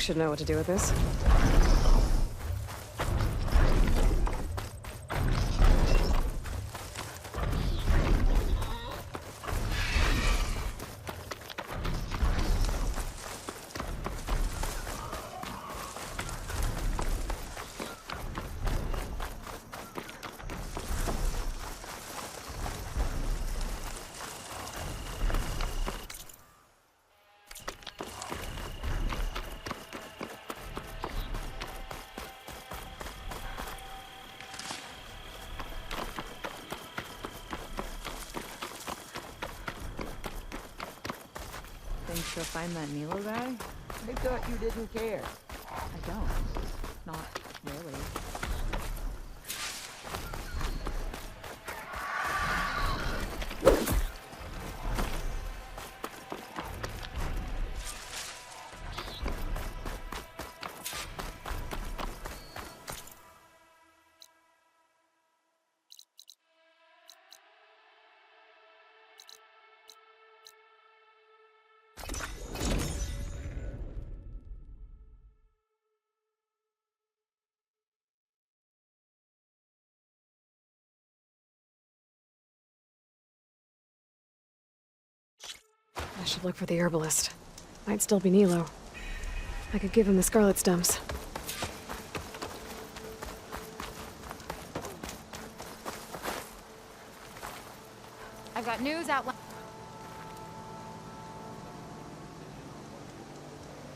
should know what to do with this. Think she'll find that Nilo guy? I thought you didn't care. I don't. Not really. I should look for the herbalist. Might still be Nilo. I could give him the scarlet stumps. I've got news out.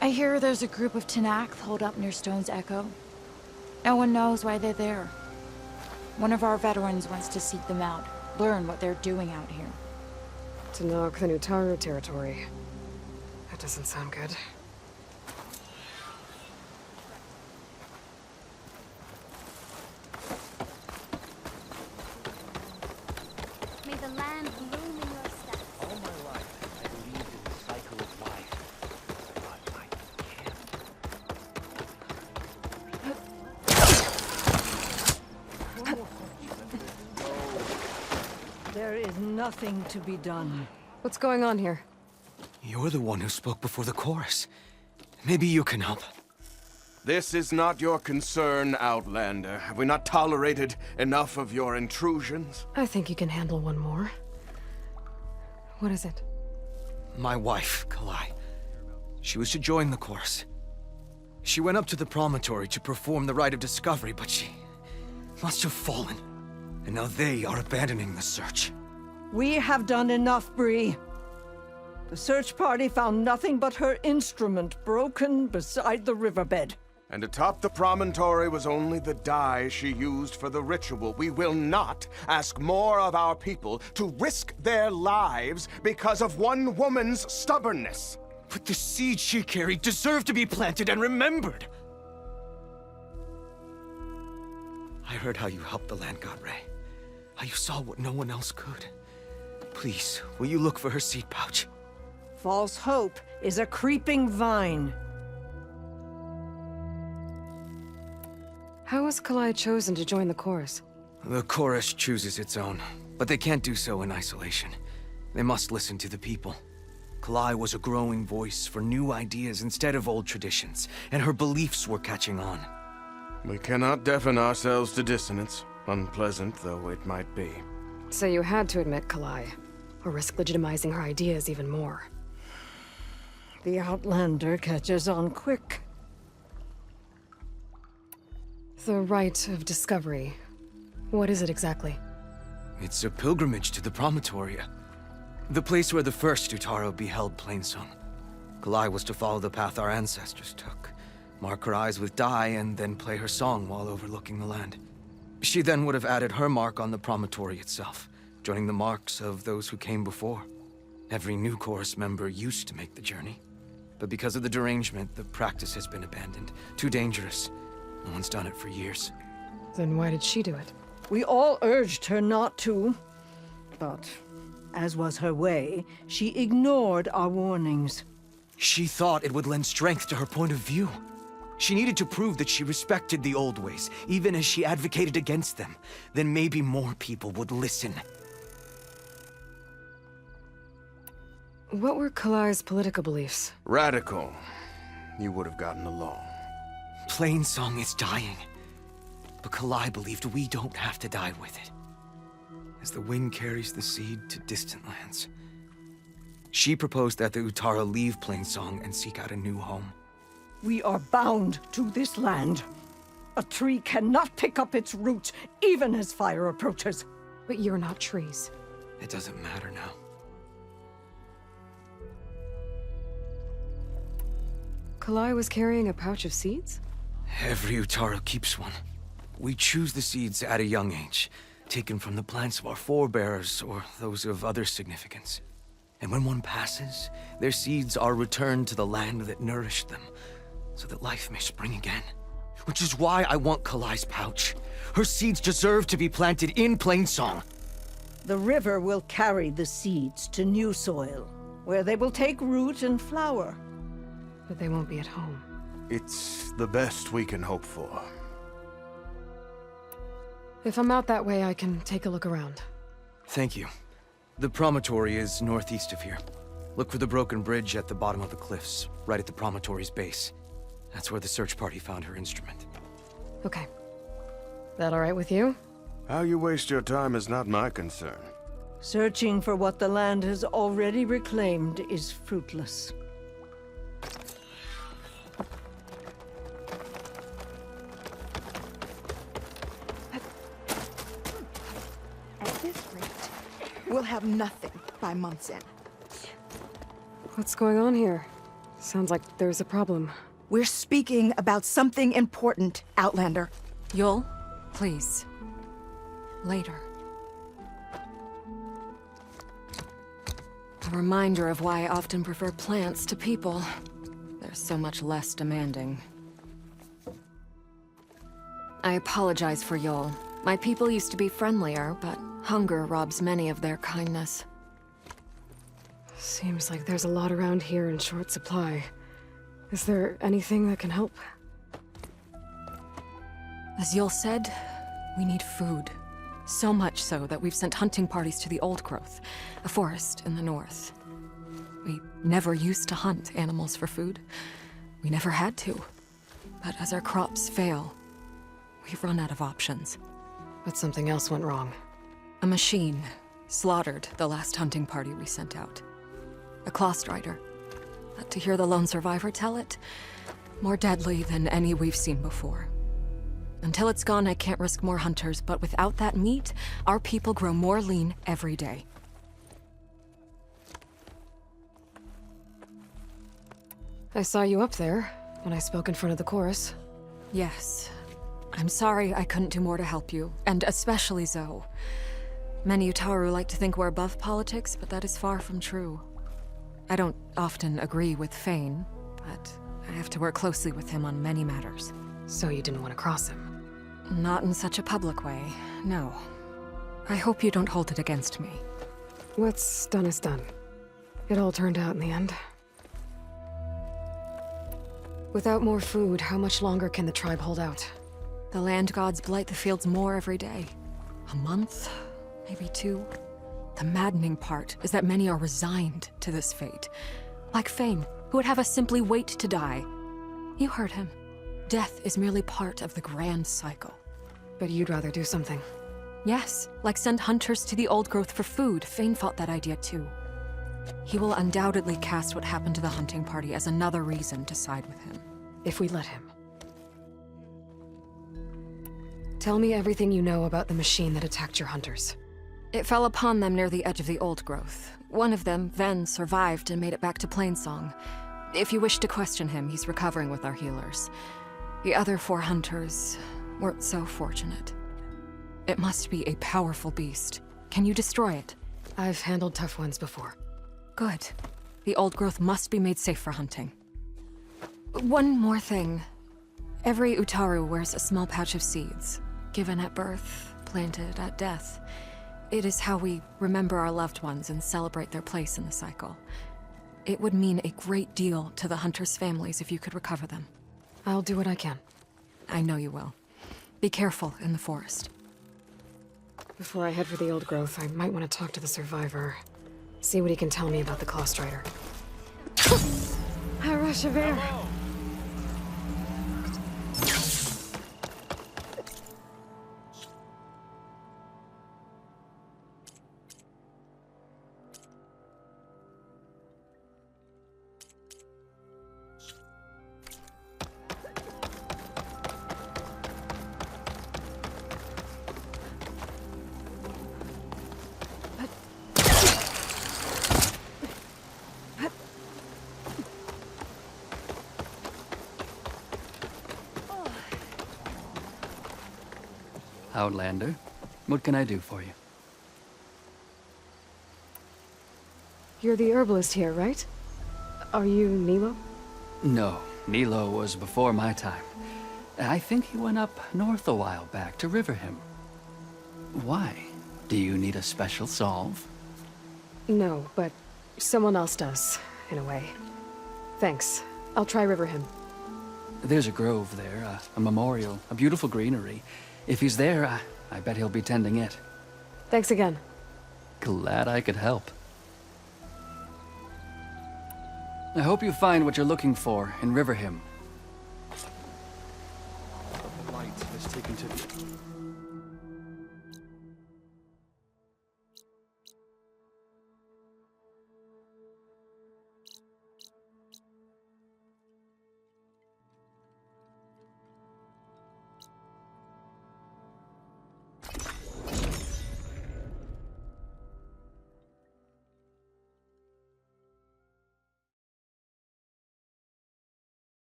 I hear there's a group of Tenakth holed up near Stone's Echo. No one knows why they're there. One of our veterans wants to seek them out, learn what they're doing out here. To knock the Nutaru territory. That doesn't sound good. May the land bloom in your steps. All my life, I believed in the cycle of life. But I can't. There is nothing to be done. What's going on here? You're the one who spoke before the chorus. Maybe you can help. This is not your concern, Outlander. Have we not tolerated enough of your intrusions? I think you can handle one more. What is it? My wife, Kalai. She was to join the chorus. She went up to the promontory to perform the rite of discovery, but she must have fallen. And now they are abandoning the search. We have done enough, Bree. The search party found nothing but her instrument broken beside the riverbed. And atop the promontory was only the dye she used for the ritual. We will not ask more of our people to risk their lives because of one woman's stubbornness. But the seed she carried deserved to be planted and remembered. I heard how you helped the land god Ray. How you saw what no one else could. Please, will you look for her seed pouch? False hope is a creeping vine. How was Kalai chosen to join the chorus? The chorus chooses its own, but they can't do so in isolation. They must listen to the people. Kalai was a growing voice for new ideas instead of old traditions, and her beliefs were catching on. We cannot deafen ourselves to dissonance, unpleasant though it might be. So you had to admit Kalai, or risk legitimizing her ideas even more. The Outlander catches on quick. The rite of discovery. What is it exactly? It's a pilgrimage to the promontory. The place where the first Utaro beheld Plainsong. Kalai was to follow the path our ancestors took. Mark her eyes with dye and then play her song while overlooking the land. She then would have added her mark on the promontory itself, joining the marks of those who came before. Every new chorus member used to make the journey. But because of the derangement, the practice has been abandoned. Too dangerous. No one's done it for years. Then why did she do it? We all urged her not to, but as was her way, she ignored our warnings. She thought it would lend strength to her point of view. She needed to prove that she respected the old ways, even as she advocated against them. Then maybe more people would listen. What were Kalai's political beliefs? Radical. you would have gotten along. Plainsong is dying. But Kalai believed we don't have to die with it. As the wind carries the seed to distant lands. She proposed that the Utara leave Plainsong and seek out a new home. We are bound to this land. A tree cannot pick up its roots, even as fire approaches. But you're not trees. It doesn't matter now. Kalai was carrying a pouch of seeds? Every Utara keeps one. We choose the seeds at a young age, taken from the plants of our forebears or those of other significance. And when one passes, their seeds are returned to the land that nourished them, so that life may spring again. Which is why I want Kalai's pouch. Her seeds deserve to be planted in Plainsong. The river will carry the seeds to new soil, where they will take root and flower. But they won't be at home. It's the best we can hope for. If I'm out that way, I can take a look around. Thank you. The promontory is northeast of here. Look for the broken bridge at the bottom of the cliffs, right at the promontory's base. That's where the search party found her instrument. Okay. That all right with you? How you waste your time is not my concern. Searching for what the land has already reclaimed is fruitless. At this rate, we'll have nothing by month's end. What's going on here? Sounds like there's a problem. We're speaking about something important, Outlander. Yul, please. Later. A reminder of why I often prefer plants to people. They're so much less demanding. I apologize for Yul. My people used to be friendlier, but hunger robs many of their kindness. Seems like there's a lot around here in short supply. Is there anything that can help? As Yul said, we need food. So much so that we've sent hunting parties to the Old Growth, a forest in the north. We never used to hunt animals for food. We never had to. But as our crops fail, we've run out of options. But something else went wrong. A machine slaughtered the last hunting party we sent out. A Clawstrider. But to hear the lone survivor tell it, more deadly than any we've seen before. Until it's gone, I can't risk more hunters, but without that meat, our people grow more lean every day. I saw you up there when I spoke in front of the chorus. Yes. I'm sorry I couldn't do more to help you, and especially Zoe. Many Utaru like to think we're above politics, but that is far from true. I don't often agree with Fane, but I have to work closely with him on many matters. So you didn't want to cross him? Not in such a public way, no. I hope you don't hold it against me. What's done is done. It all turned out in the end. Without more food, how much longer can the tribe hold out? The land gods blight the fields more every day. A month? Maybe 2? The maddening part is that many are resigned to this fate. Like Fane, who would have us simply wait to die. You heard him. Death is merely part of the grand cycle. But you'd rather do something. Yes, like send hunters to the Old Growth for food. Fane fought that idea too. He will undoubtedly cast what happened to the hunting party as another reason to side with him. If we let him. Tell me everything you know about the machine that attacked your hunters. It fell upon them near the edge of the Old Growth. One of them, Ven, survived and made it back to Plainsong. If you wish to question him, he's recovering with our healers. The other 4 hunters weren't so fortunate. It must be a powerful beast. Can you destroy it? I've handled tough ones before. Good. The Old Growth must be made safe for hunting. One more thing. Every Utaru wears a small pouch of seeds, given at birth, planted at death. It is how we remember our loved ones and celebrate their place in the cycle. It would mean a great deal to the hunters' families if you could recover them. I'll do what I can. I know you will. Be careful in the forest. Before I head for the Old Growth, I might want to talk to the survivor. See what he can tell me about the Clawstrider. A rush of air. Outlander. What can I do for you? You're the herbalist here, right? Are you Nilo? No, Nilo was before my time. I think he went up north a while back to Riverhim. Why? Do you need a special solve? No, but someone else does, in a way. Thanks. I'll try Riverhim. There's a grove there, a memorial, a beautiful greenery. If he's there, I bet he'll be tending it. Thanks again. Glad I could help. I hope you find what you're looking for in Riverhim. The light has taken to...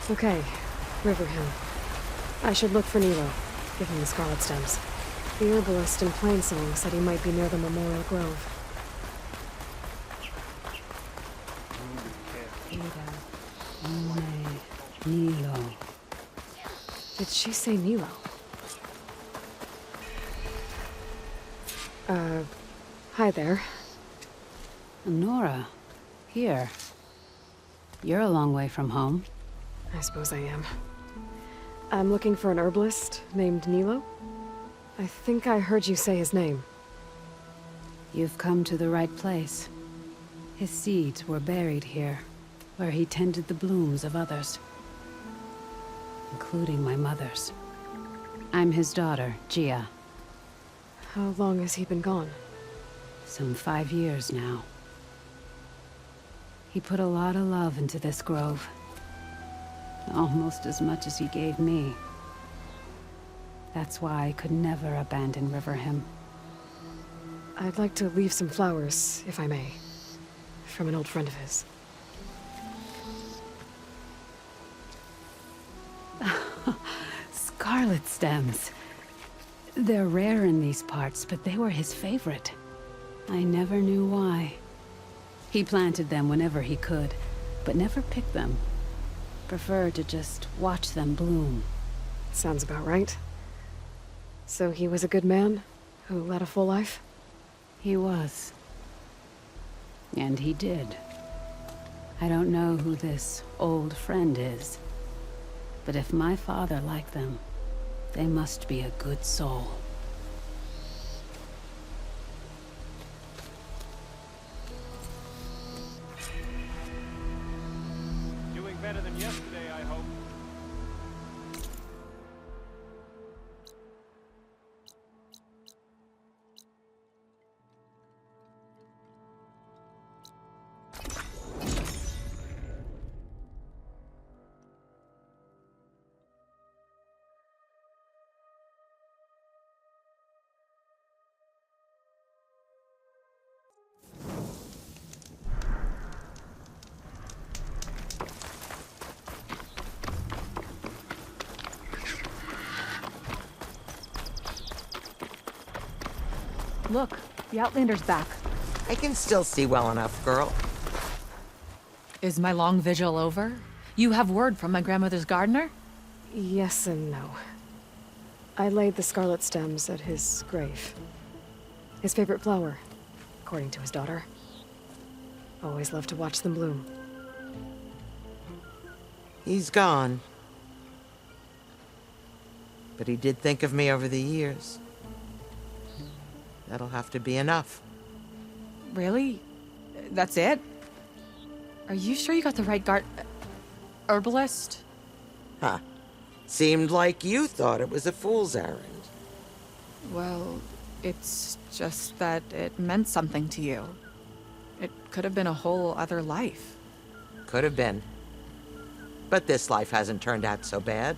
Okay, Riverhim. I should look for Nilo, give him the scarlet stems. The herbalist in Plainsong said he might be near the Memorial Grove. Nilo. Did she say Nilo? Hi there. Nora, here. You're a long way from home. I suppose I am. I'm looking for an herbalist named Nilo. I think I heard you say his name. You've come to the right place. His seeds were buried here, where he tended the blooms of others, including my mother's. I'm his daughter, Gia. How long has he been gone? Some 5 years now. He put a lot of love into this grove. Almost as much as he gave me. That's why I could never abandon Riverhim. I'd like to leave some flowers, if I may. From an old friend of his. Scarlet stems. They're rare in these parts, but they were his favorite. I never knew why. He planted them whenever he could, but never picked them. Preferred to just watch them bloom. Sounds about right. So he was a good man, who led a full life? He was. And he did. I don't know who this old friend is, but if my father liked them, they must be a good soul. Doing better than yesterday, I hope. Look, the Outlander's back. I can still see well enough, girl. Is my long vigil over? You have word from my grandmother's gardener? Yes and no. I laid the scarlet stems at his grave. His favorite flower, according to his daughter. Always loved to watch them bloom. He's gone. But he did think of me over the years. That'll have to be enough. Really? That's it? Are you sure you got the right herbalist? Huh. Seemed like you thought it was a fool's errand. Well, it's just that it meant something to you. It could have been a whole other life. Could have been. But this life hasn't turned out so bad.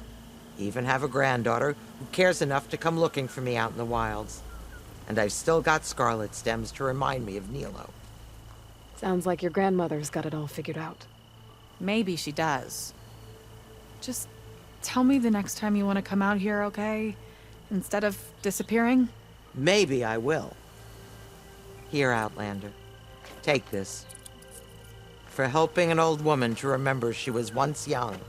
Even have a granddaughter who cares enough to come looking for me out in the wilds. And I've still got scarlet stems to remind me of Nilo. Sounds like your grandmother's got it all figured out. Maybe she does. Just tell me the next time you want to come out here, okay? Instead of disappearing? Maybe I will. Here, Outlander. Take this. For helping an old woman to remember she was once young.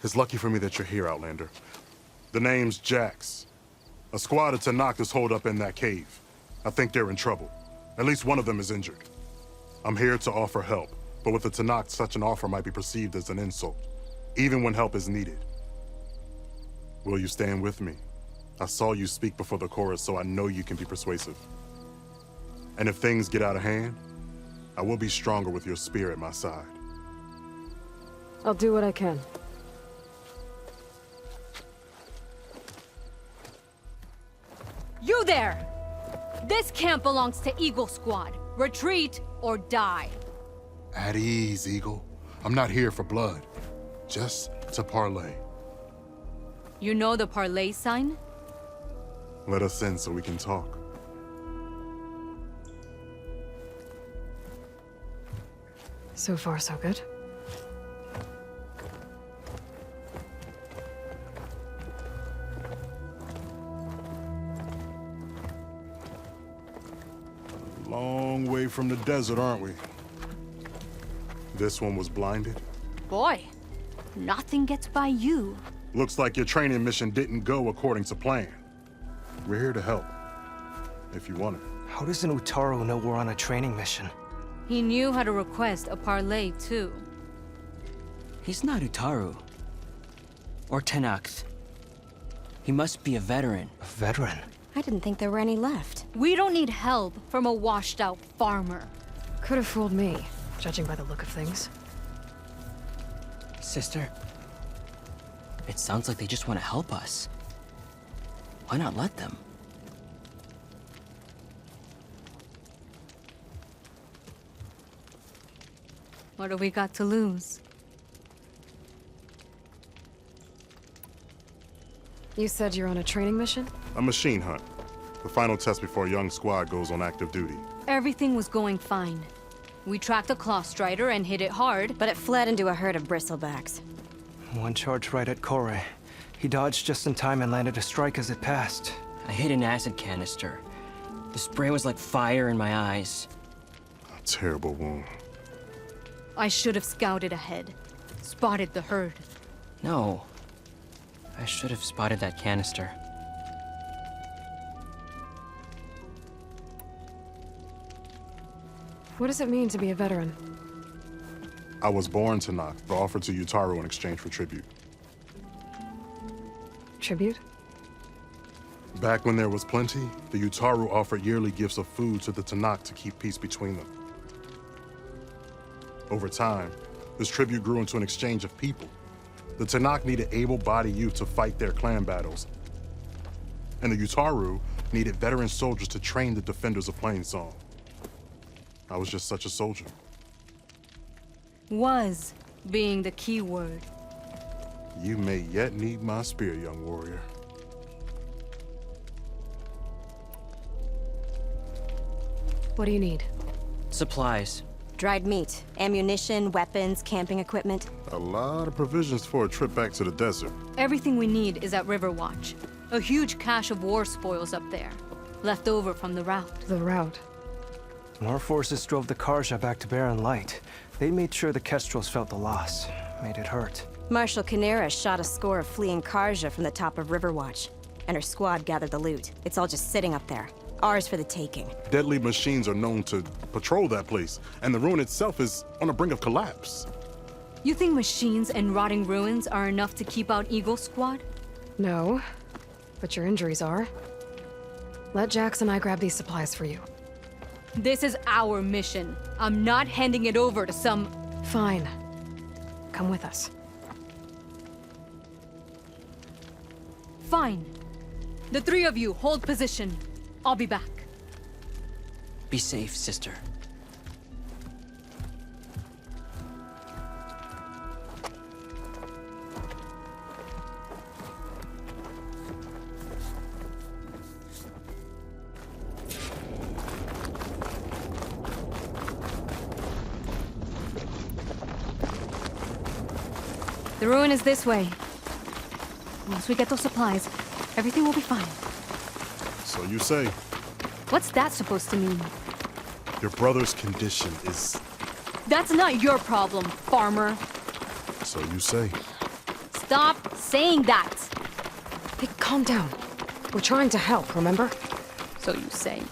It's lucky for me that you're here, Outlander. The name's Jax. A squad of Tanakh is holed up in that cave. I think they're in trouble. At least one of them is injured. I'm here to offer help, but with the Tanakh, such an offer might be perceived as an insult, even when help is needed. Will you stand with me? I saw you speak before the chorus, so I know you can be persuasive. And if things get out of hand, I will be stronger with your spear at my side. I'll do what I can. You there! This camp belongs to Eagle Squad. Retreat or die. At ease, Eagle. I'm not here for blood, just to parlay. You know the parlay sign? Let us in so we can talk. So far, so good. Long way from the desert, aren't we? This one was blinded? Boy, nothing gets by you. Looks like your training mission didn't go according to plan. We're here to help, if you want it. How does an Utaru know we're on a training mission? He knew how to request a parlay, too. He's not Utaru. Or Tenakth. He must be a veteran. A veteran? I didn't think there were any left. We don't need help from a washed-out farmer. Could have fooled me, judging by the look of things. Sister, it sounds like they just want to help us. Why not let them? What do we got to lose? You said you're on a training mission? A machine hunt. The final test before a young squad goes on active duty. Everything was going fine. We tracked a claw strider and hit it hard, but it fled into a herd of bristlebacks. One charged right at Kore. He dodged just in time and landed a strike as it passed. I hit an acid canister. The spray was like fire in my eyes. A terrible wound. I should have scouted ahead, spotted the herd. No. I should have spotted that canister. What does it mean to be a veteran? I was born to Noct, but offered to Utaru in exchange for tribute. Tribute? Back when there was plenty, the Utaru offered yearly gifts of food to the Tanakh to keep peace between them. Over time, this tribute grew into an exchange of people. The Tanakh needed able-bodied youth to fight their clan battles, and the Utaru needed veteran soldiers to train the defenders of Plainsong. I was just such a soldier. Was being the key word. You may yet need my spear, young warrior. What do you need? Supplies. Dried meat, ammunition, weapons, camping equipment. A lot of provisions for a trip back to the desert. Everything we need is at Riverwatch. A huge cache of war spoils up there, left over from the rout. The rout? When our forces drove the Karja back to Barren Light, they made sure the Kestrels felt the loss. Made it hurt. Marshal Canera shot a score of fleeing Karja from the top of Riverwatch, and her squad gathered the loot. It's all just sitting up there. Ours for the taking. Deadly machines are known to patrol that place, and the ruin itself is on the brink of collapse. You think machines and rotting ruins are enough to keep out Eagle Squad? No, but your injuries are. Let Jax and I grab these supplies for you. This is our mission. I'm not handing it over to some... Fine. Come with us. Fine. The three of you hold position. I'll be back. Be safe, sister. The ruin is this way. Once we get those supplies, everything will be fine. So you say. What's that supposed to mean? Your brother's condition is... That's not your problem, farmer. So you say. Stop saying that! Hey, calm down. We're trying to help, remember? So you say.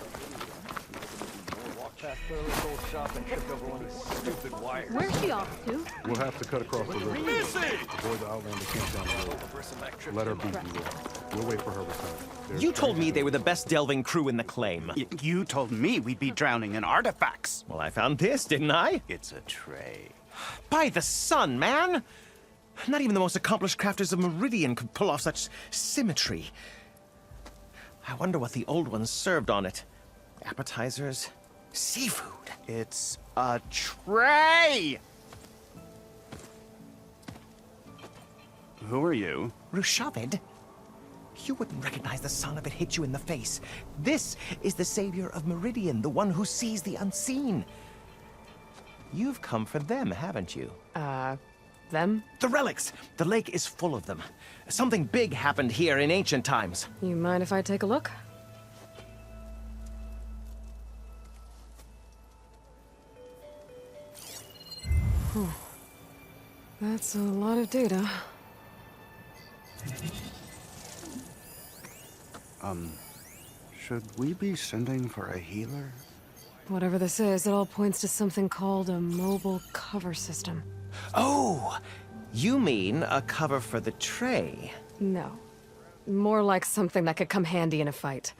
Where's she off to? We'll have to cut across the river. Avoid the Outlander camp down the road. Let her be, We'll wait for her return. You told me they were the best delving crew in the claim. You told me we'd be drowning in artifacts. Well, I found this, didn't I? It's a tray. By the sun, man! Not even the most accomplished crafters of Meridian could pull off such symmetry. I wonder what the old ones served on it. Appetizers? Seafood? It's a tray! Who are you? Rushavid? You wouldn't recognize the sound if it hit you in the face. This is the savior of Meridian, the one who sees the unseen. You've come for them, haven't you? Them? The relics! The lake is full of them. Something big happened here in ancient times. You mind if I take a look? That's a lot of data. Should we be sending for a healer? Whatever this is, it all points to something called a mobile cover system. Oh! You mean a cover for the tray? No. More like something that could come handy in a fight.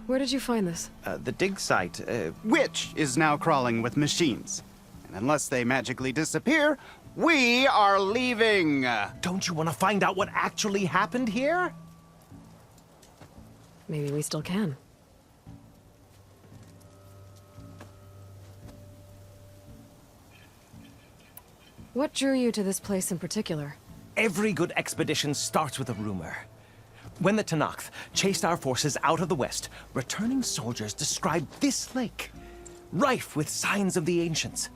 Where did you find this? The dig site, Which is now crawling with machines. And unless they magically disappear, we are leaving! Don't you want to find out what actually happened here? maybe we still can. What drew you to this place in particular? Every good expedition starts with a rumor. When the Tenakth chased our forces out of the west, returning soldiers described this lake, rife with signs of the ancients.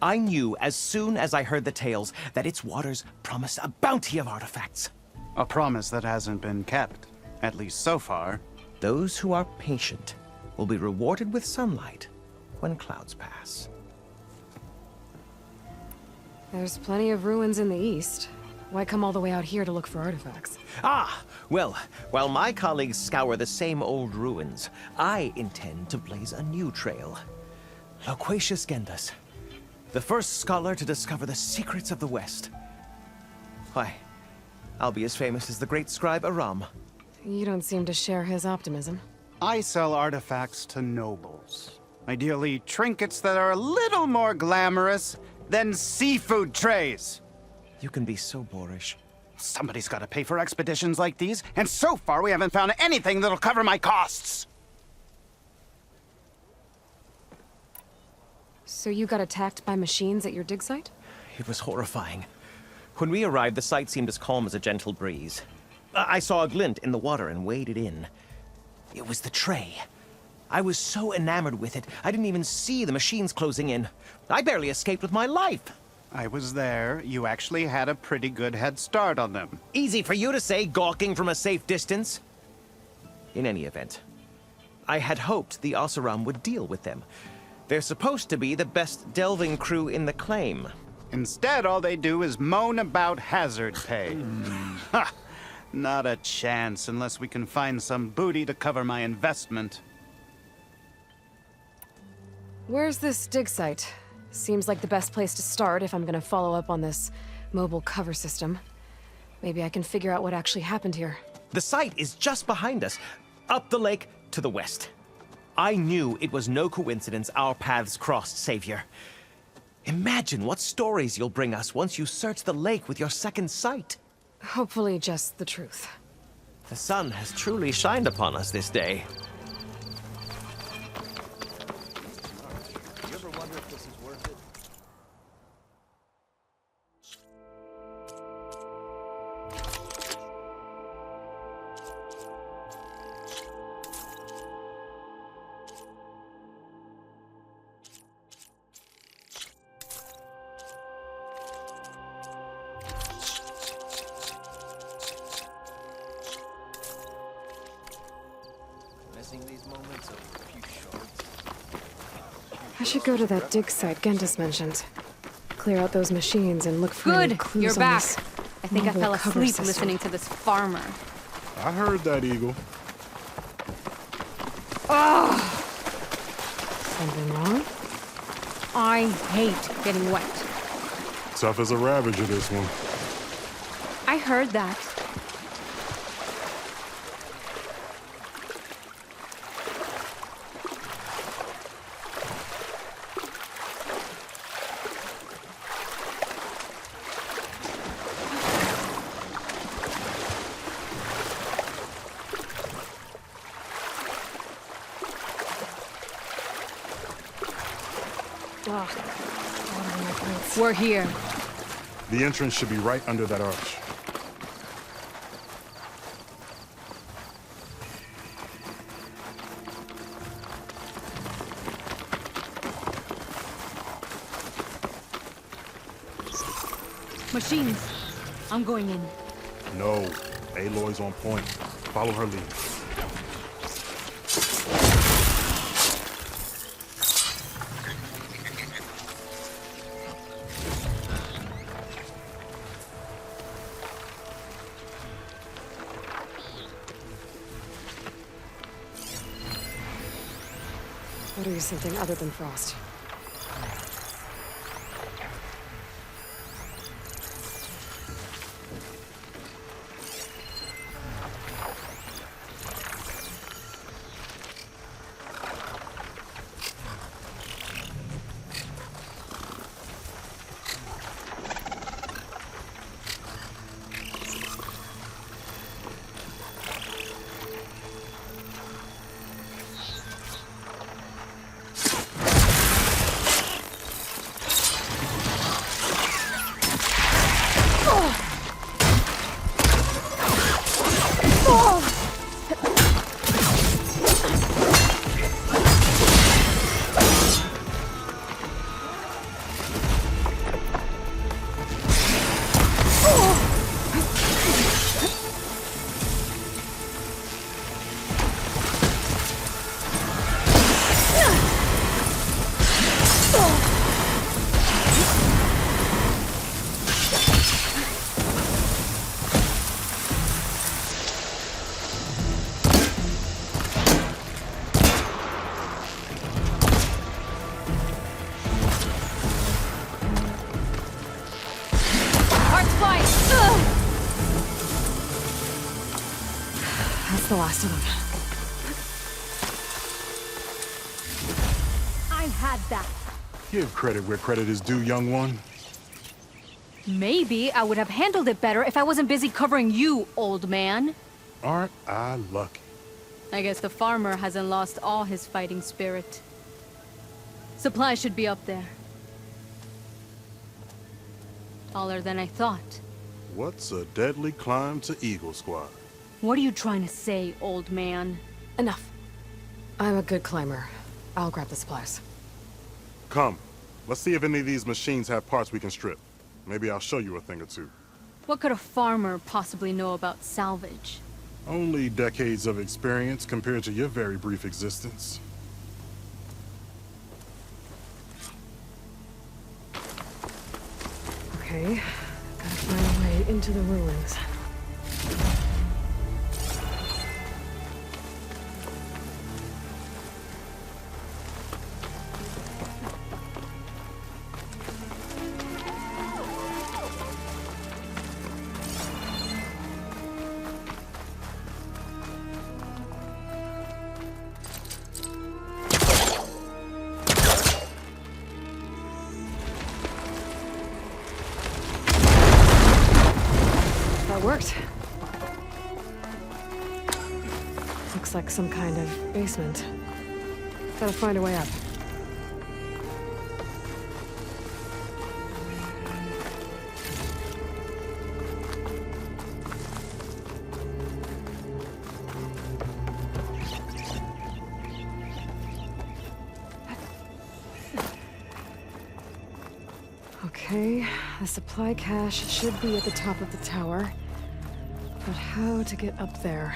I knew as soon as I heard the tales that its waters promised a bounty of artifacts. A promise that hasn't been kept, at least so far. Those who are patient will be rewarded with sunlight when clouds pass. There's plenty of ruins in the east. Why come all the way out here to look for artifacts? Ah, well, while my colleagues scour the same old ruins, I intend to blaze a new trail. Loquacious Gendas, the first scholar to discover the secrets of the West. Why, I'll be as famous as the great scribe Aram. You don't seem to share his optimism. I sell artifacts to nobles. Ideally, trinkets that are a little more glamorous than seafood trays. You can be so boorish. Somebody's got to pay for expeditions like these, and so far we haven't found anything that'll cover my costs. So you got attacked by machines at your dig site? It was horrifying. When we arrived, the sight seemed as calm as a gentle breeze. I saw a glint in the water and waded in. It was the tray. I was so enamored with it, I didn't even see the machines closing in. I barely escaped with my life. I was there. You actually had a pretty good head start on them. Easy for you to say, gawking from a safe distance. In any event, I had hoped the Oseram would deal with them. They're supposed to be the best delving crew in the claim. Instead, all they do is moan about hazard pay. Ha! Not a chance unless we can find some booty to cover my investment. Where's this dig site? Seems like the best place to start if I'm gonna follow up on this mobile cover system. Maybe I can figure out what actually happened here. The site is just behind us, up the lake to the west. I knew it was no coincidence our paths crossed, Savior. Imagine what stories you'll bring us once you search the lake with your second sight. Hopefully just the truth. The sun has truly shined upon us this day. You ever wonder if this is worth it? These moments of a few shards. I should go to that dig site Gendas mentioned. Clear out those machines and look for any Good, clues you're on back. this I think I mobile fell cover asleep system. listening to this farmer. I heard that, Eagle. Oh, Something wrong? I hate getting wet. Tough as a ravager, this one. I heard that. We're here. The entrance should be right under that arch. Machines. I'm going in. No, Aloy's on point. Follow her lead. Better use something other than frost. the last of them. I had that. Give credit where credit is due, young one. Maybe I would have handled it better if I wasn't busy covering you, old man. Aren't I lucky? I guess the farmer hasn't lost all his fighting spirit. Supplies should be up there. Taller than I thought. What's a deadly climb to Eagle Squad? What are you trying to say, old man? Enough. I'm a good climber. I'll grab the supplies. Come. Let's see if any of these machines have parts we can strip. Maybe I'll show you a thing or two. What could a farmer possibly know about salvage? Only decades of experience compared to your very brief existence. Okay, gotta find a way into the ruins. That worked. Looks like some kind of basement. Gotta find a way up. Okay, the supply cache should be at the top of the tower. But how to get up there?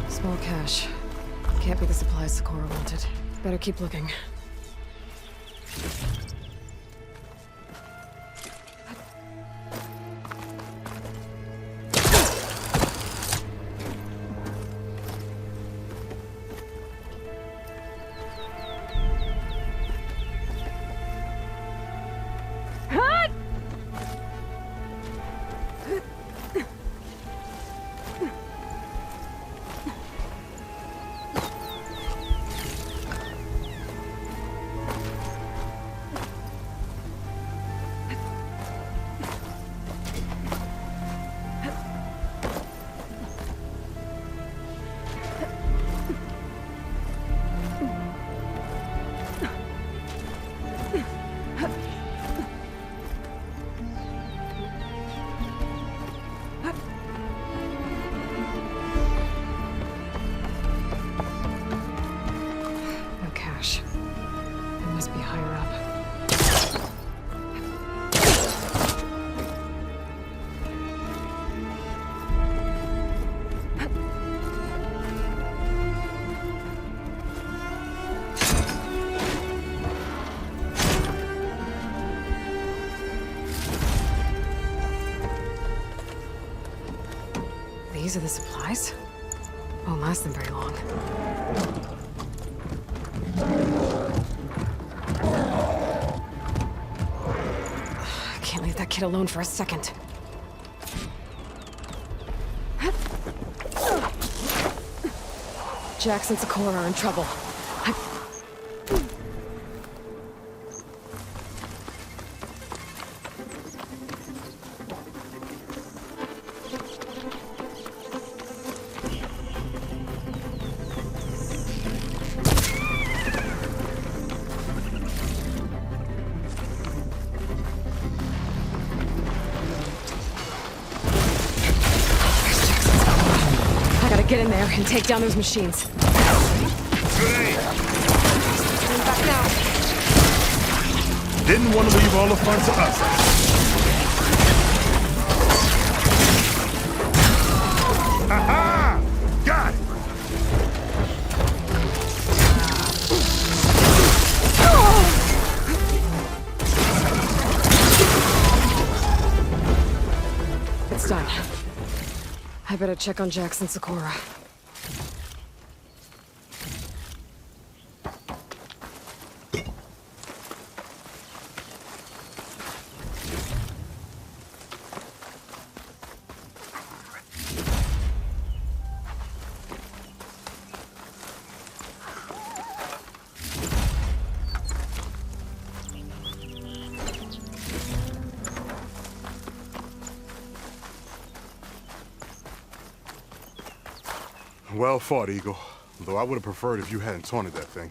Small cache. Can't be the supplies Socorro wanted. Better keep looking. These are the supplies. Won't last them very long. I can't leave that kid alone for a second. Jax and Sakura are in trouble. Get in there and take down those machines. Back now. Didn't want to leave all the fun to us. Aha! Got it! It's done. I better check on Jax and Sakura. Well fought, Eagle. Though I would have preferred if you hadn't taunted that thing.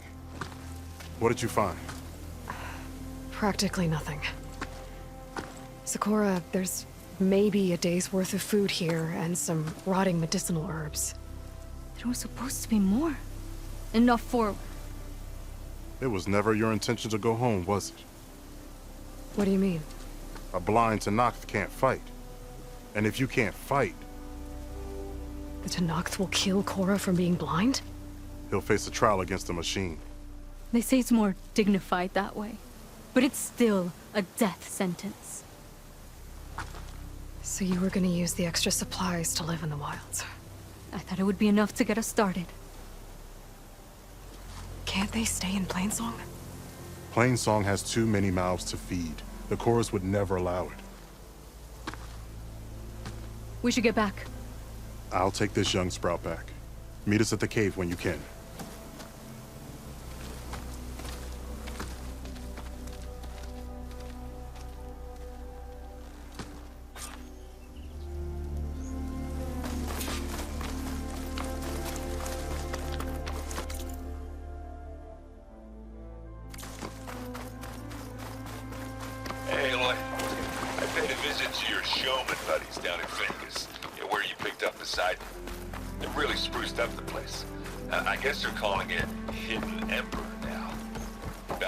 What did you find? Practically nothing. Sakura, there's maybe a day's worth of food here and some rotting medicinal herbs. There was supposed to be more. Enough for... It was never your intention to go home, was it? What do you mean? A blind Tenakth can't fight. And if you can't fight... The Tenakth will kill Korra from being blind? He'll face a trial against the machine. They say it's more dignified that way. But it's still a death sentence. So you were gonna use the extra supplies to live in the wilds? I thought it would be enough to get us started. Can't they stay in Plainsong? Plainsong has too many mouths to feed. The chorus would never allow it. We should get back. I'll take this young sprout back. Meet us at the cave when you can. Hey, Aloy. I paid a visit to your showman buddies down in Vegas, where you picked up the side. They really spruced up the place. I guess they're calling it Hidden Emperor now.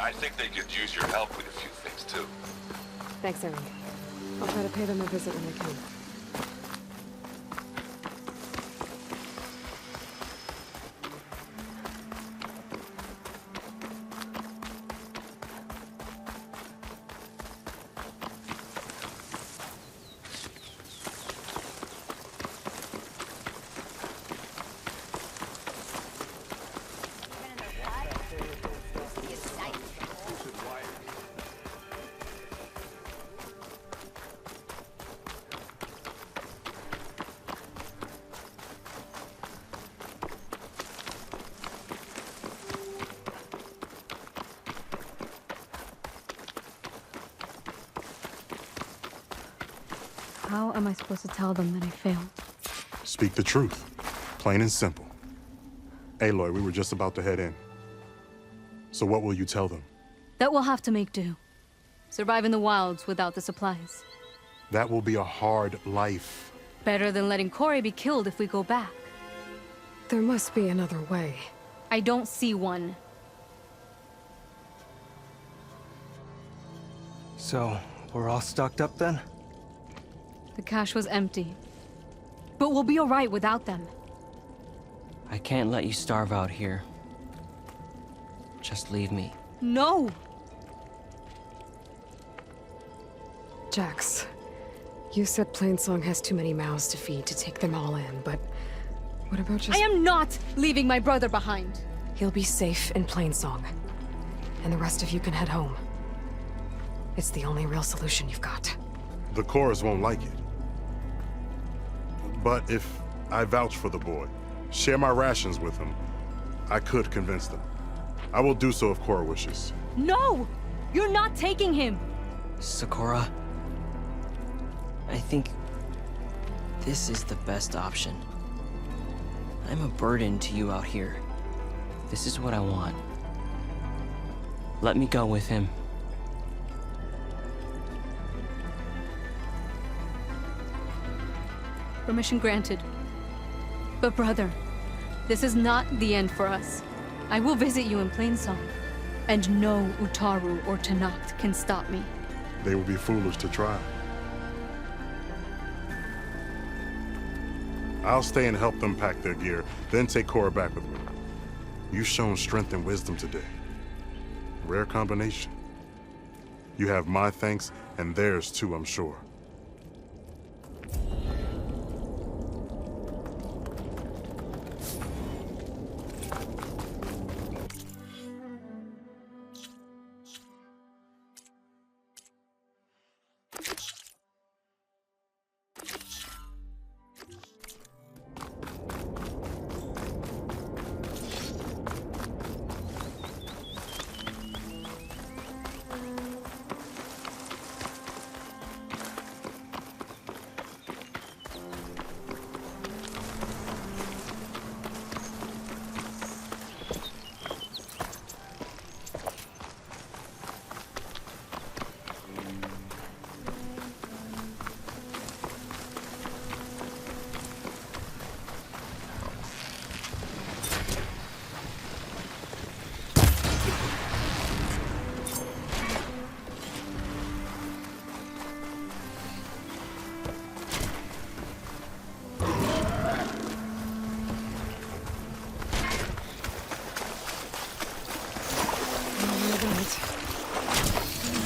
I think they could use your help with a few things, too. Thanks, Aaron. I'll try to pay them a visit when I can. How am I supposed to tell them that I failed? Speak the truth. Plain and simple. Aloy, we were just about to head in. So what will you tell them? That we'll have to make do. Survive in the wilds without the supplies. That will be a hard life. Better than letting Corey be killed if we go back. There must be another way. I don't see one. So, we're all stocked up then? The cache was empty. But we'll be alright without them. I can't let you starve out here. Just leave me. No! Jax, You said Plainsong has too many mouths to feed to take them all in, but what about just— I am not leaving my brother behind. He'll be safe in Plainsong, and the rest of you can head home. It's the only real solution you've got. The chorus won't like it. But if I vouch for the boy, share my rations with him, I could convince them. I will do so if Cora wishes. No! You're not taking him! Sakura, I think this is the best option. I'm a burden to you out here. This is what I want. Let me go with him. Permission granted. But brother, this is not the end for us. I will visit you in Plainsong, and no Utaru or Tanakh can stop me. They will be foolish to try. I'll stay and help them pack their gear, then take Cora back with me. You've shown strength and wisdom today. Rare combination. You have my thanks, and theirs too, I'm sure.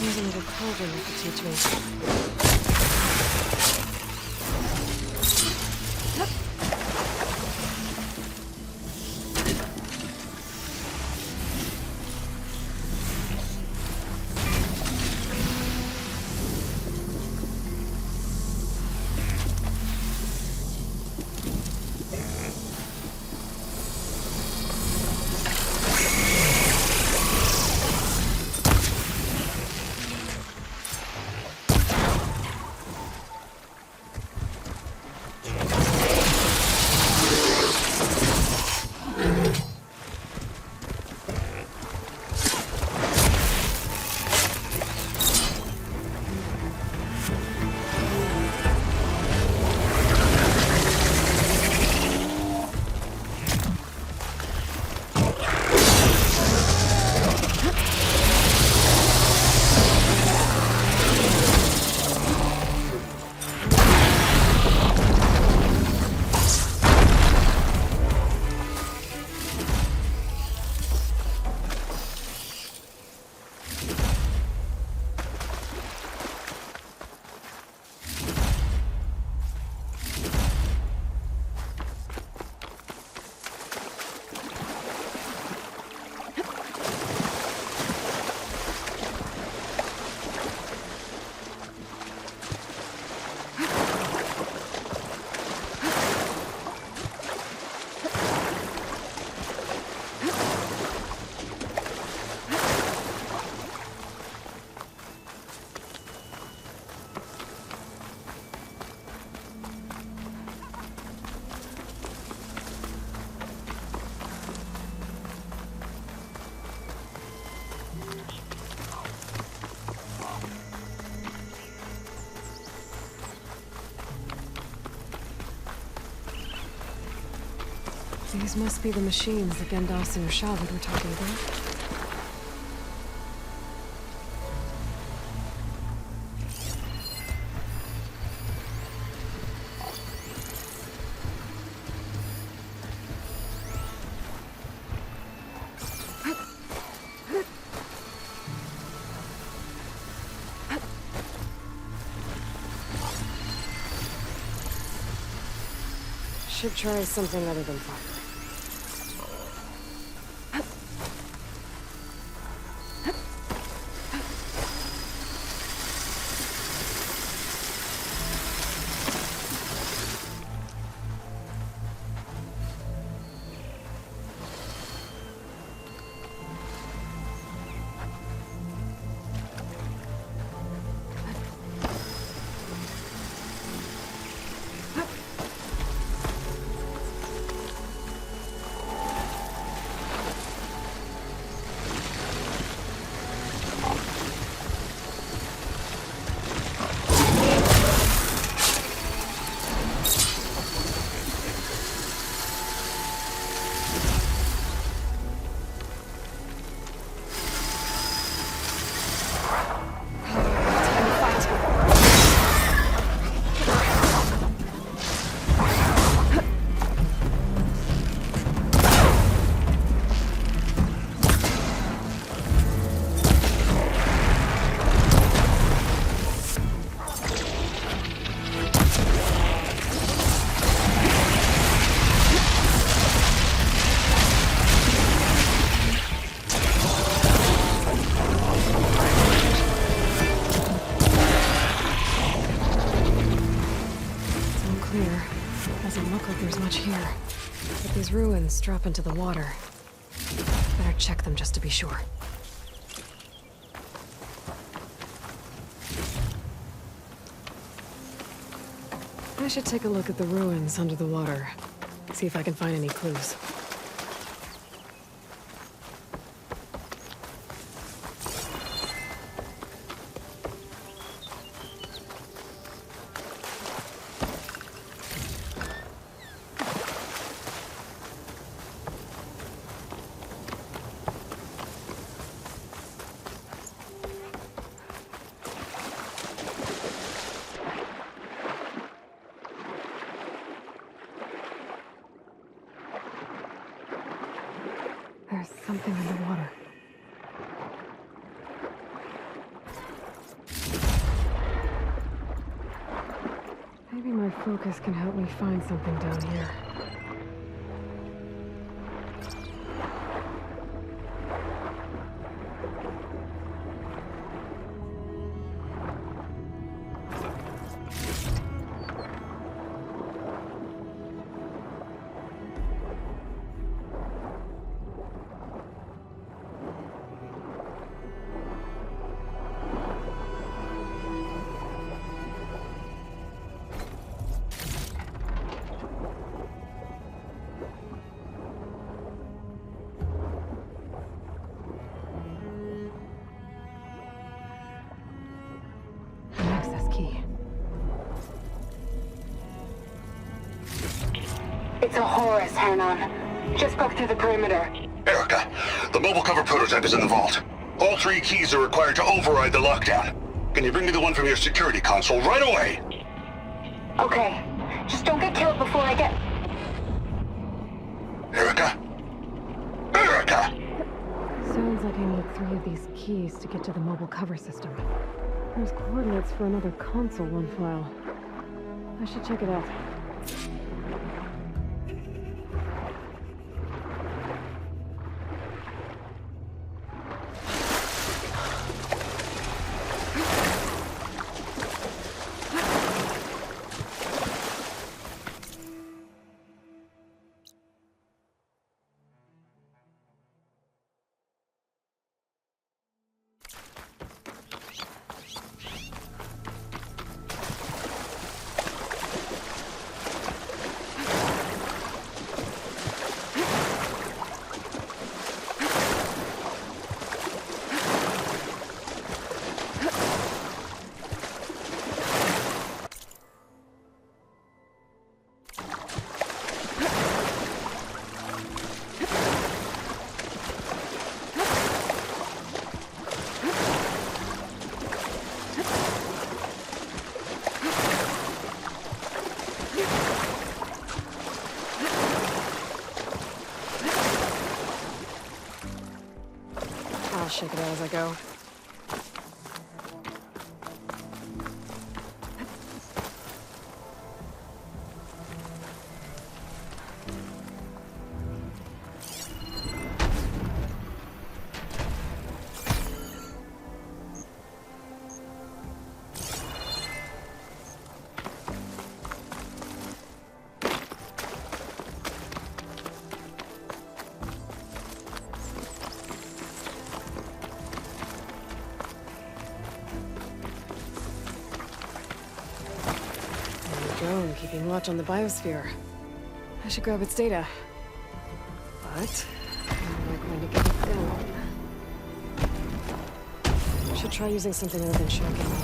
There's a little cauldron you could teach me. These must be the machines that Gendas and Ushavad were talking about. Should try something other than fire. These ruins drop into the water. Better check them just to be sure. I should take a look at the ruins under the water. See if I can find any clues. There's something in the water. Maybe my focus can help me find something down here. It's a Horus, Hernon. Just broke through the perimeter. Erica, the mobile cover prototype is in the vault. All 3 keys are required to override the lockdown. Can you bring me the one from your security console right away? Okay. Just don't get killed before I get... Erica? Erica! Sounds like I need 3 of these keys to get to the mobile cover system. There's coordinates for another console on file. I should check it out. I'll shake it out as I go. drone keeping watch on the biosphere. I should grab its data. But, how am I going to get it down? Should try using something other than shock ammo.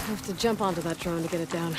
I have to jump onto that drone to get it down.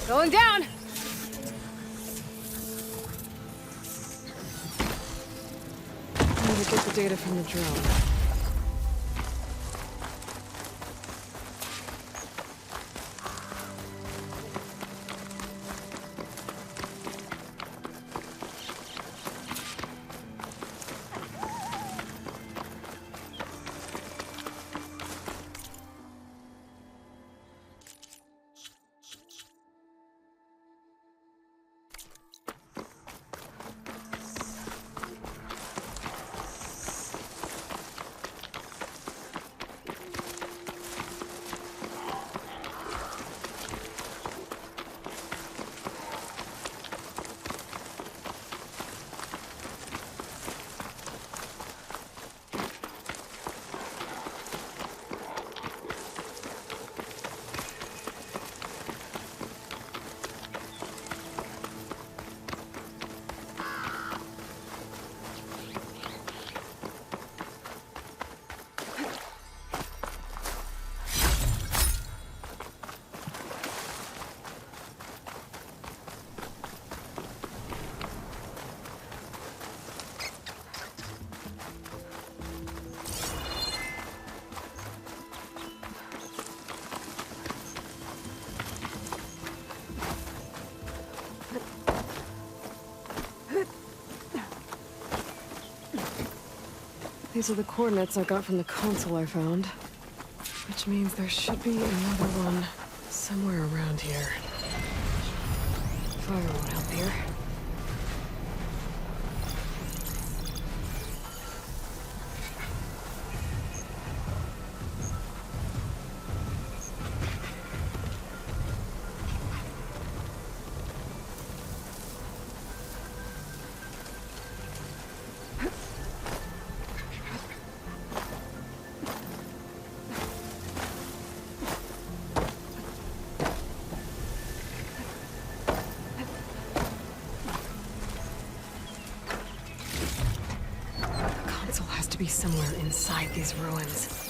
Going down! Need to get the data from the drone. These are the coordinates I got from the console I found. Which means there should be another one somewhere around here. Fire won't help here. To be somewhere inside these ruins.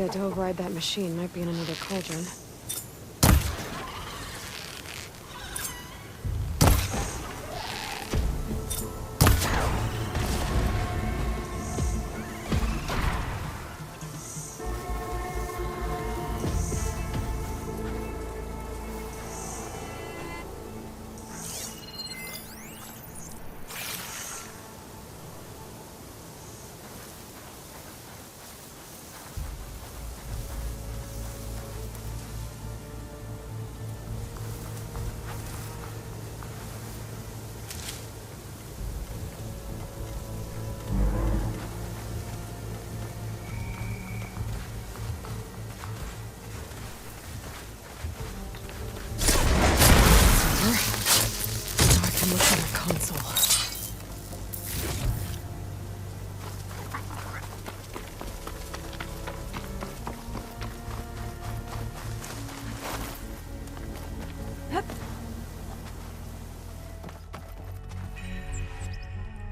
data to override that machine might be in another cauldron.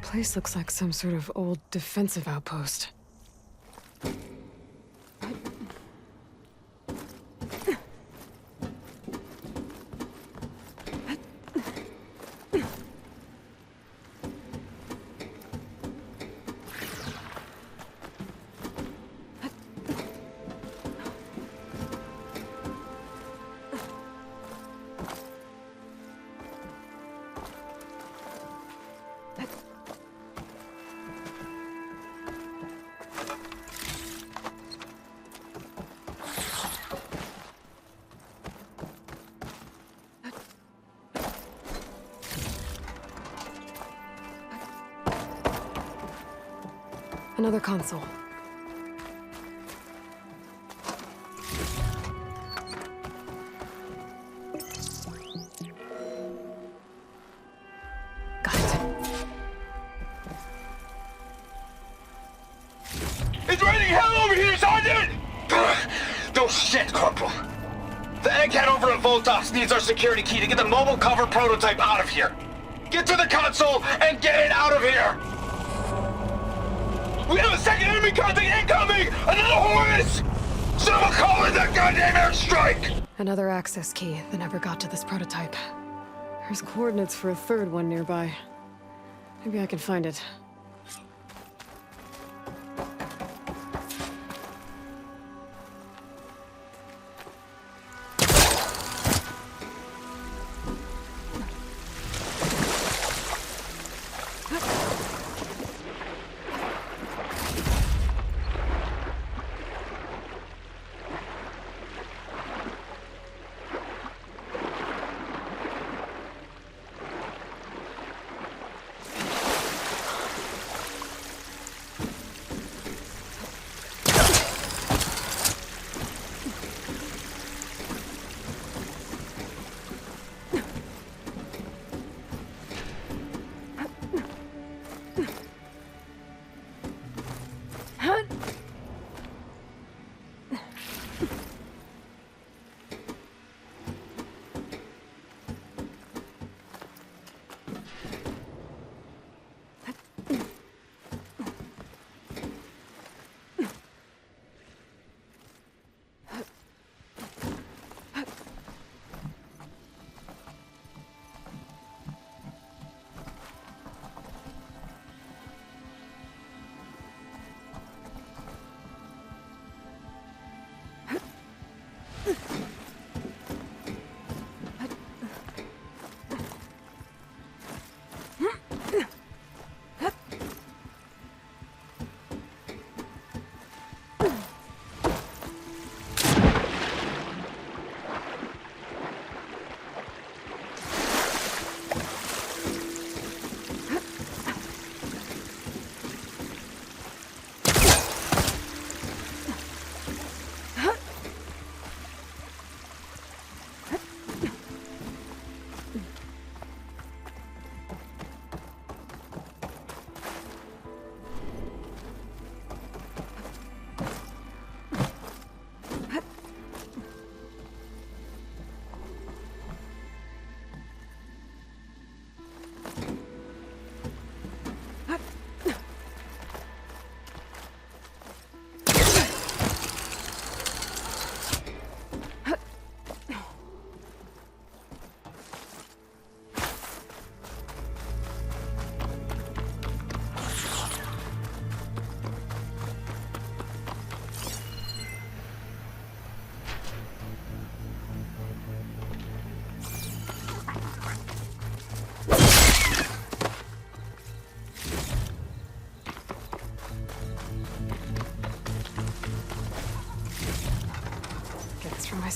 Place looks like some sort of old defensive outpost. Another console. It's raining hell over here, Sergeant! No shit, Corporal. The egghead over at Voltox needs our security key to get the mobile cover prototype out of here. Get to the console and get it out of here! We have a second enemy contact incoming! Another Horus! Someone call in that goddamn airstrike! Another access key that never got to this prototype. There's coordinates for a third one nearby. Maybe I can find it.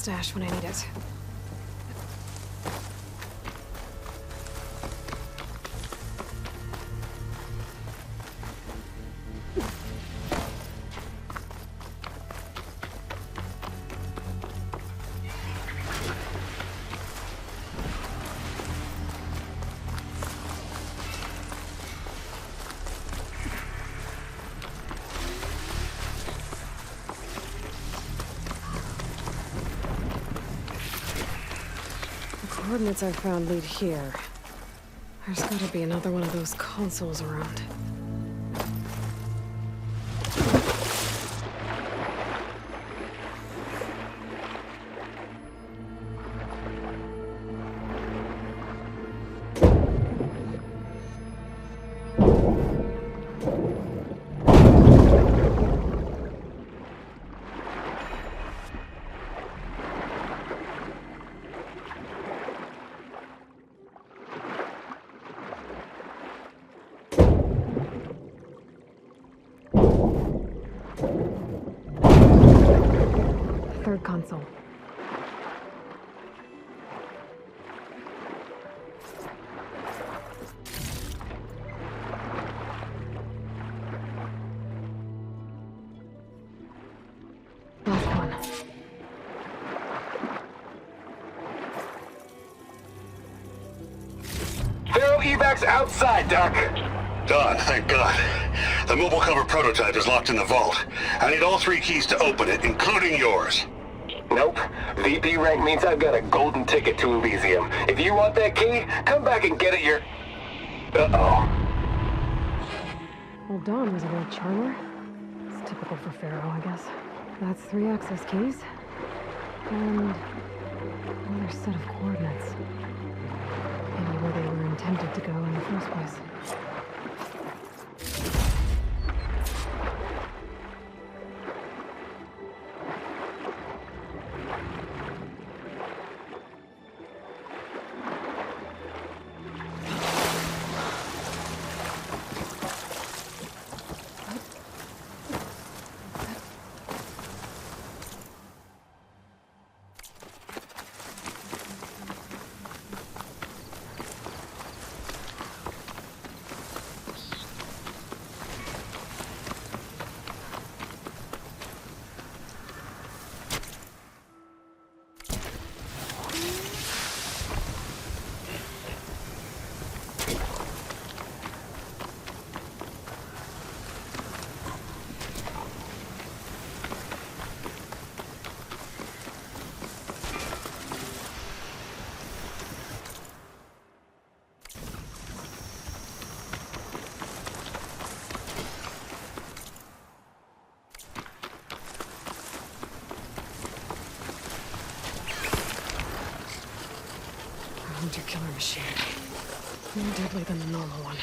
stash when I need it. The coordinates I found lead here. There's gotta be another one of those consoles around. Third console. Last one. Thero evacs outside, Doc. Done, thank God. The mobile cover prototype is locked in the vault. I need all 3 keys to open it, including yours. Nope. VP rank means I've got a golden ticket to Elysium. If you want that key, come back and get it Uh-oh. Well, Dawn was a real charmer. It's typical for Pharaoh, I guess. That's 3 access keys. And another set of coordinates. Maybe where they were intended to go in the first place. Hunter-killer machine. More deadly than the normal one.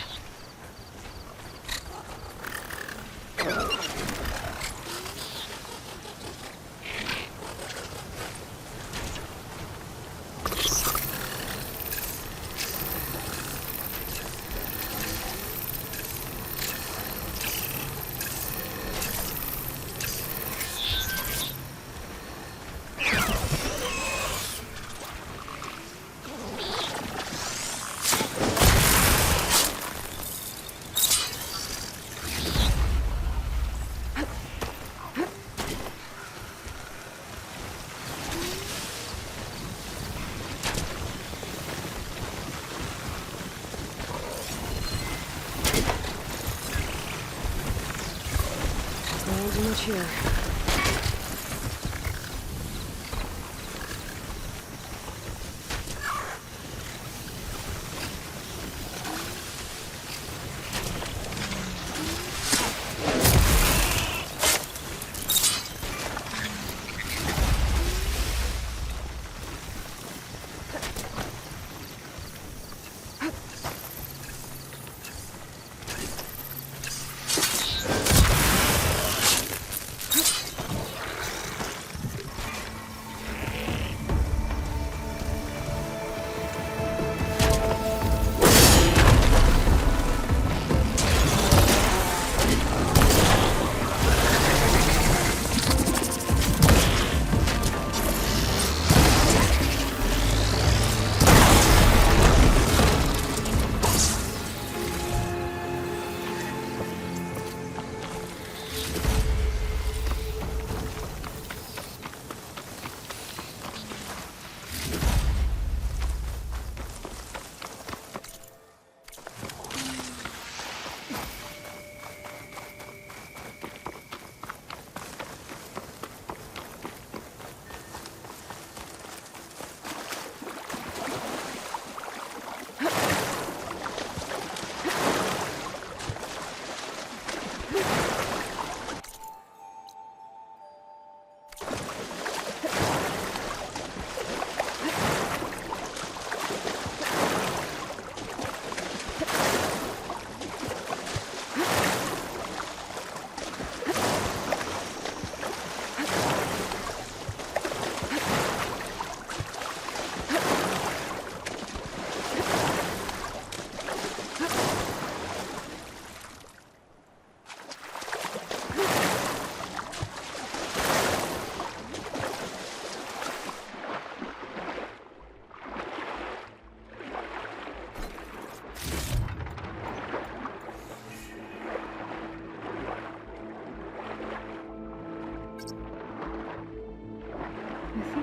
Not too much here.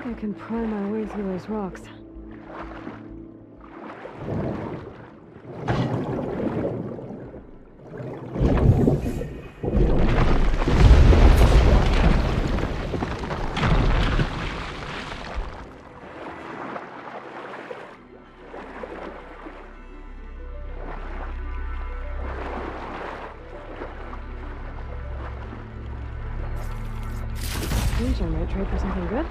I can pry my way through those rocks. Danger might trade for something good.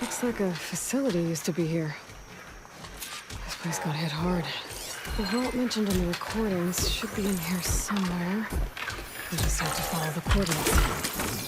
Looks like a facility used to be here. This place got hit hard. The vault mentioned in the recordings should be in here somewhere. We just have to follow the coordinates.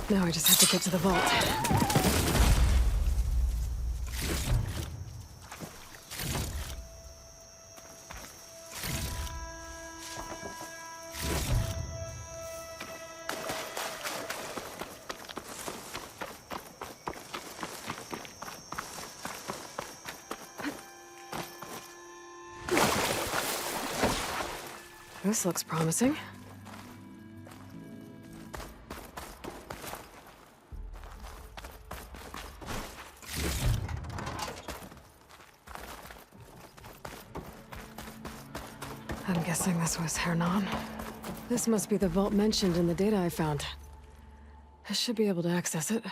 Now I just have to get to the vault. This looks promising. I'm guessing this was Hernan. This must be the vault mentioned in the data I found. I should be able to access it.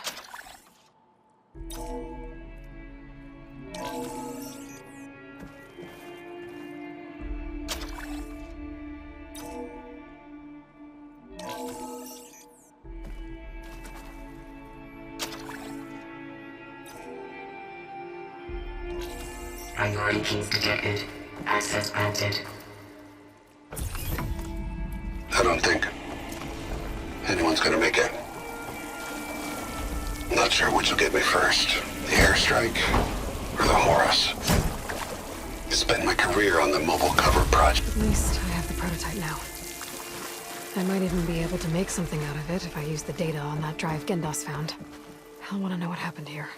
Priority keys detected. Access granted. I don't think anyone's gonna make it. Not sure which will get me first. The airstrike or the Horus. I spent my career on the mobile cover project. At least I have the prototype now. I might even be able to make something out of it if I use the data on that drive Gendas found. I'll want to know what happened here.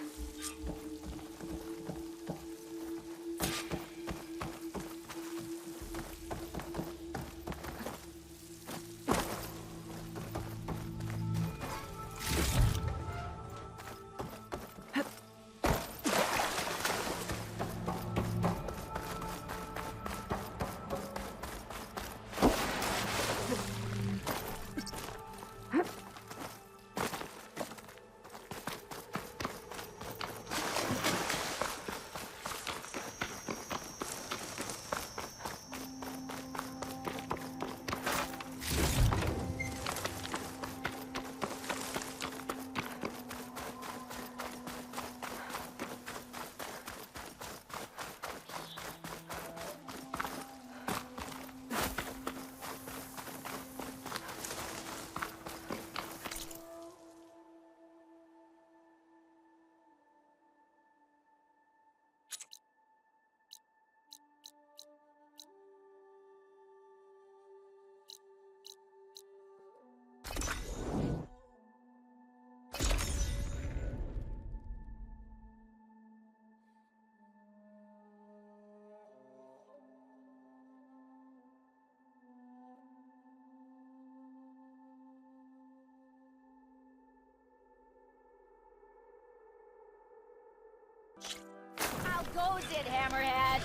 How goes it, Hammerhead?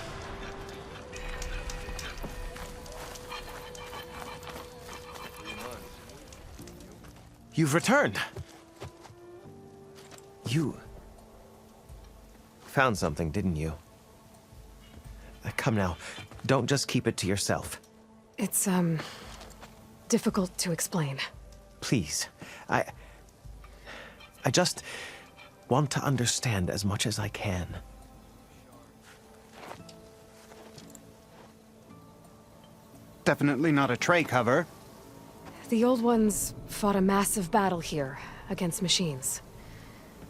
You've returned. You found something, didn't you? Come now, don't just keep it to yourself. It's, difficult to explain. Please, I just want to understand as much as I can. Definitely not a tray cover. The Old Ones fought a massive battle here against machines.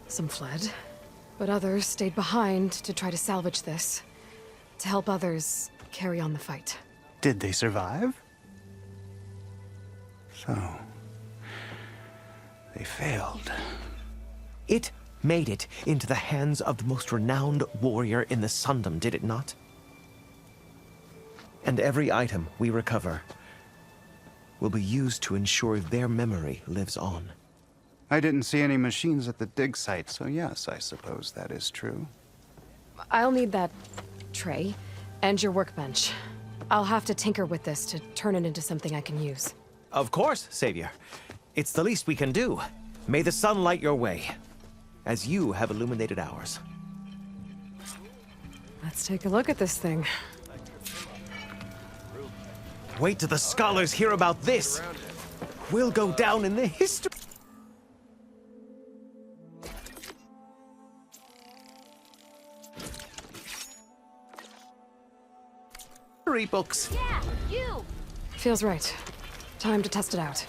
Some fled, but others stayed behind to try to salvage this, to help others carry on the fight. Did they survive? So, they failed. It made it into the hands of the most renowned warrior in the Sundom, did it not? And every item we recover will be used to ensure their memory lives on. I didn't see any machines at the dig site, so yes, I suppose that is true. I'll need that tray and your workbench. I'll have to tinker with this to turn it into something I can use. Of course, Savior. It's the least we can do. May the sun light your way, as you have illuminated ours. Let's take a look at this thing. Wait till the scholars hear about this. We'll go down in the history books. Yeah, you! Feels right. Time to test it out.